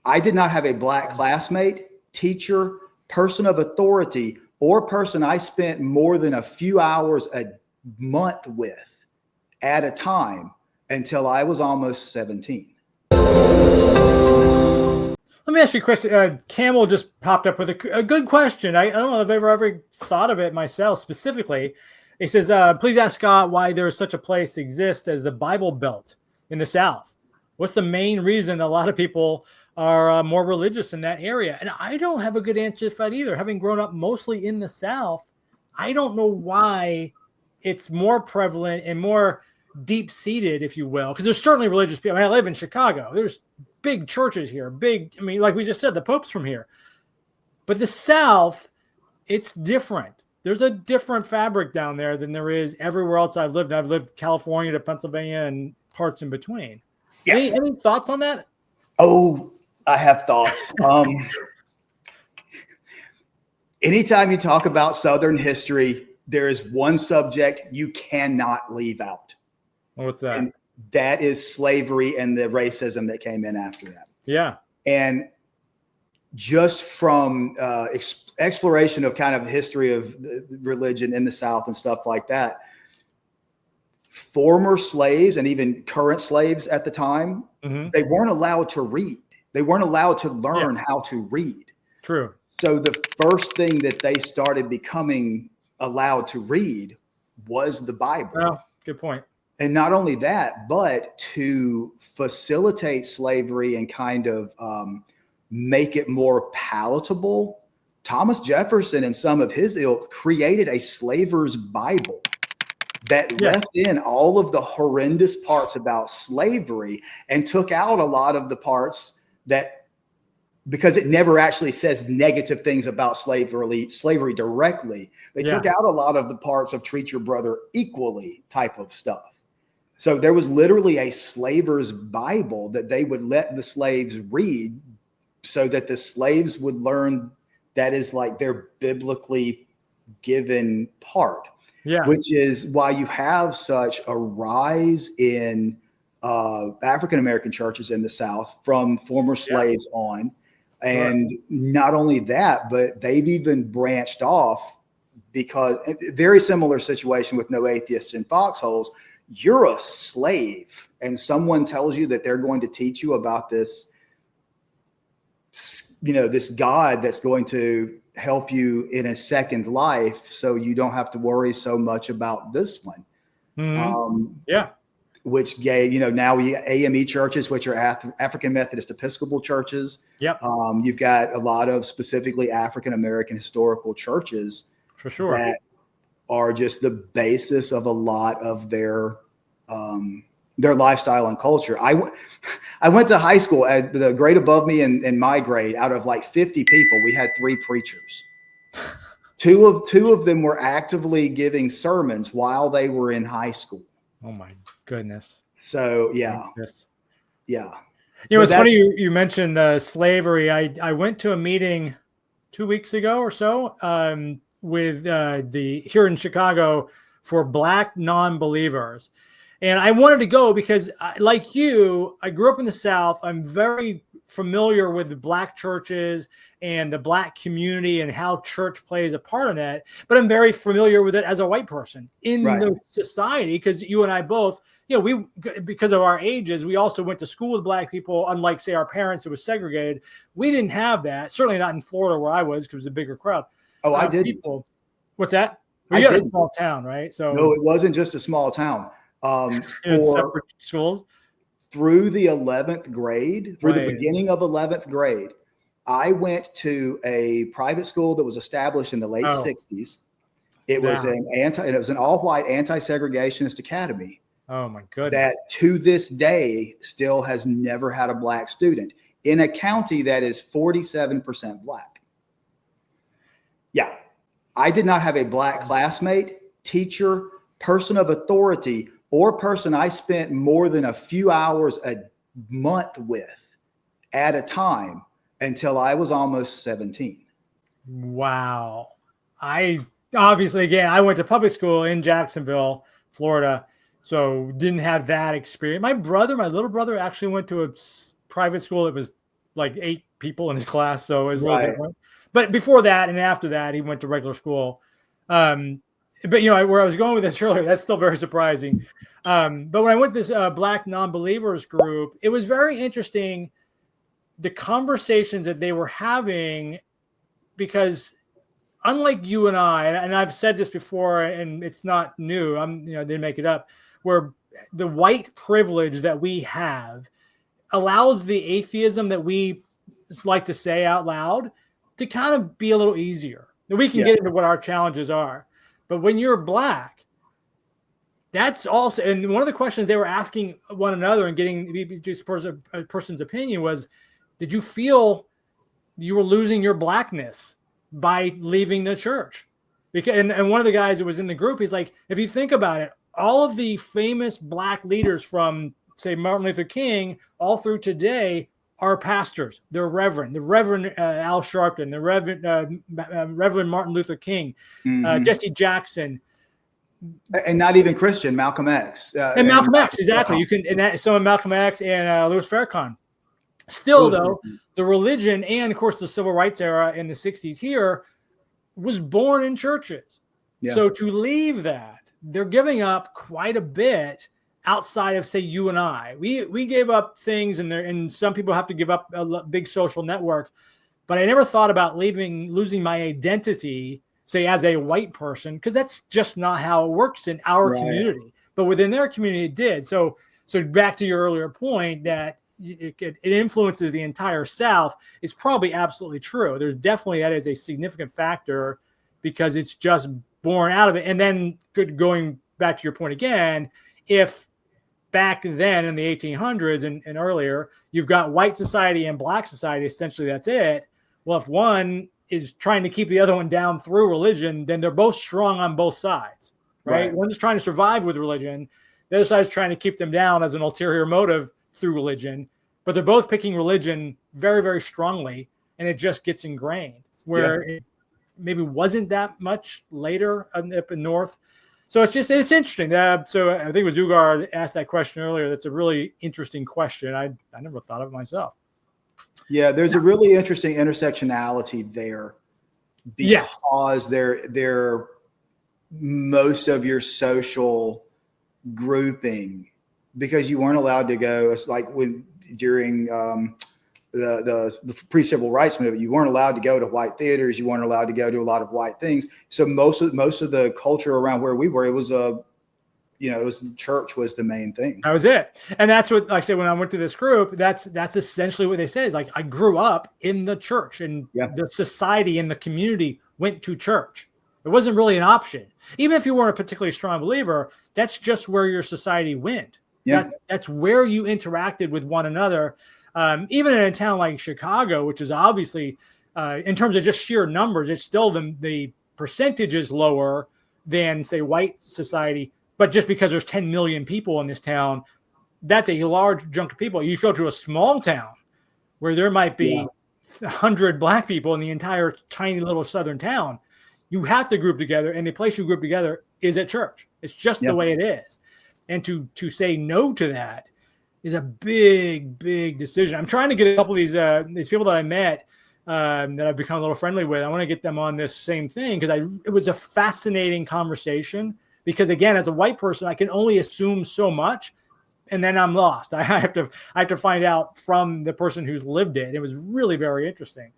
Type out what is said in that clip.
I did not have a black classmate, teacher, person of authority, or person I spent more than a few hours a month with at a time until I was almost 17. Let me ask you a question. Camel just popped up with a good question. I don't know if I've ever thought of it myself specifically. He says, please ask Scott why there is such a place exists as the Bible Belt in the South. What's the main reason a lot of people are more religious in that area? And I don't have a good answer for that either. Having grown up mostly in the South, I don't know why it's more prevalent and more deep-seated, if you will, because there's certainly religious people. I mean, I live in Chicago. There's big churches here, like we just said, the Pope's from here. But the South, it's different. There's a different fabric down there than there is everywhere else I've lived. I've lived California to Pennsylvania and parts in between. Yeah. Any thoughts on that? Oh, I have thoughts. Anytime you talk about Southern history, there is one subject you cannot leave out. What's that? And that is slavery and the racism that came in after that. Yeah. And just from exploration of kind of history of religion in the South and stuff like that, former slaves and even current slaves at the time, they weren't allowed to read. They weren't allowed to learn how to read. True. So the first thing that they started becoming allowed to read was the Bible. Well, good point. And not only that, but to facilitate slavery and kind of make it more palatable, Thomas Jefferson and some of his ilk created a slaver's Bible that left in all of the horrendous parts about slavery and took out a lot of the parts that, because it never actually says negative things about slavery directly, they took out a lot of the parts of treat your brother equally type of stuff. So there was literally a slaver's Bible that they would let the slaves read so that the slaves would learn that is like their biblically given part. Yeah. Which is why you have such a rise in African-American churches in the South from former slaves on. And not only that, but they've even branched off, because very similar situation with No Atheists in Foxholes. You're a slave and someone tells you that they're going to teach you about this, this God that's going to help you in a second life, so you don't have to worry so much about this one. Which gave, now we AME churches, which are African Methodist Episcopal churches. You've got a lot of specifically African-American historical churches for sure that are just the basis of a lot of their lifestyle and culture. I went to high school at the grade above me in my grade. Out of like 50 people, we had 3 preachers. Two of them were actively giving sermons while they were in high school. Oh my goodness. So yeah. It's funny you mentioned slavery. I went to a meeting 2 weeks ago or so with here in Chicago for Black non-believers. And I wanted to go because, like you, I grew up in the South. I'm very familiar with the Black churches and the Black community and how church plays a part in that. But I'm very familiar with it as a white person in the society, because you and I both, because of our ages, we also went to school with Black people. Unlike, say, our parents, it was segregated. We didn't have that. Certainly not in Florida where I was, because it was a bigger crowd. Oh, I did. What's that? Well, you had a small town, right? So no, it wasn't just a small town. Separate schools through the 11th grade, through the beginning of 11th grade, I went to a private school that was established in the late 60s. It was it was an all-white anti-segregationist academy. Oh my goodness. That to this day still has never had a Black student in a county that is 47% Black. Yeah. I did not have a Black classmate, teacher, person of authority, or person I spent more than a few hours a month with at a time until I was almost 17. Wow. I went to public school in Jacksonville, Florida, so didn't have that experience. My little brother actually went to a private school that was like 8 people in his class, so it was a little Right. different. But before that and after that, he went to regular school. But where I was going with this earlier, that's still very surprising. But when I went to this Black non-believers group, it was very interesting, the conversations that they were having, because unlike you and I, and I've said this before, and it's not new, I didn't make it up, where the white privilege that we have allows the atheism that we like to say out loud to kind of be a little easier. We can get into what our challenges are. But when you're Black, that's also, and one of the questions they were asking one another and getting just a person's opinion was, did you feel you were losing your Blackness by leaving the church? Because, and one of the guys that was in the group, he's like, if you think about it, all of the famous Black leaders from, say, Martin Luther King all through today are pastors. They're Reverend. The Reverend Al Sharpton, the Reverend Martin Luther King, Jesse Jackson, and not even Christian, Malcolm X. And Malcolm X, exactly. You can, and that, some of Malcolm X and Louis Farrakhan. Still, though, the religion and, of course, the civil rights era in the 60s here was born in churches. Yeah. So to leave that, they're giving up quite a bit outside of, say, you and I. We gave up things, and some people have to give up a big social network. But I never thought about losing my identity, say, as a white person, because that's just not how it works in our community. But within their community, it did. So back to your earlier point that it influences the entire South is probably absolutely true. There's definitely, that is a significant factor, because it's just born out of it. And then going back to your point again, if back then in the 1800s and earlier, you've got white society and Black society, essentially that's it. Well, if one is trying to keep the other one down through religion, then they're both strong on both sides, right? One's just trying to survive with religion. The other side is trying to keep them down as an ulterior motive through religion, but they're both picking religion very, very strongly, and it just gets ingrained, where it maybe wasn't that much later up in North. So it's interesting. So I think it was Ugar asked that question earlier. That's a really interesting question. I never thought of it myself. Yeah, there's a really interesting intersectionality there, because they're most of your social grouping, because you weren't allowed to go. It's like during the pre-civil rights movement, you weren't allowed to go to white theaters. You weren't allowed to go to a lot of white things. So most of the culture around where we were, it was church was the main thing. That was it. And that's what, like I said, when I went to this group, that's essentially what they said. Is like, I grew up in the church, and the society and the community went to church. It wasn't really an option. Even if you weren't a particularly strong believer, that's just where your society went. Yeah. That's where you interacted with one another. Even in a town like Chicago, which is obviously, in terms of just sheer numbers, it's still the percentage is lower than, say, white society. But just because there's 10 million people in this town, that's a large chunk of people. You go to a small town where there might be 100 Black people in the entire tiny little southern town. You have to group together, and the place you group together is at church. It's just the way it is. And to say no to that is a big, big decision. I'm trying to get a couple of these people that I met that I've become a little friendly with. I want to get them on this same thing, because it was a fascinating conversation. Because again, as a white person, I can only assume so much, and then I'm lost. I have to find out from the person who's lived it. It was really very interesting.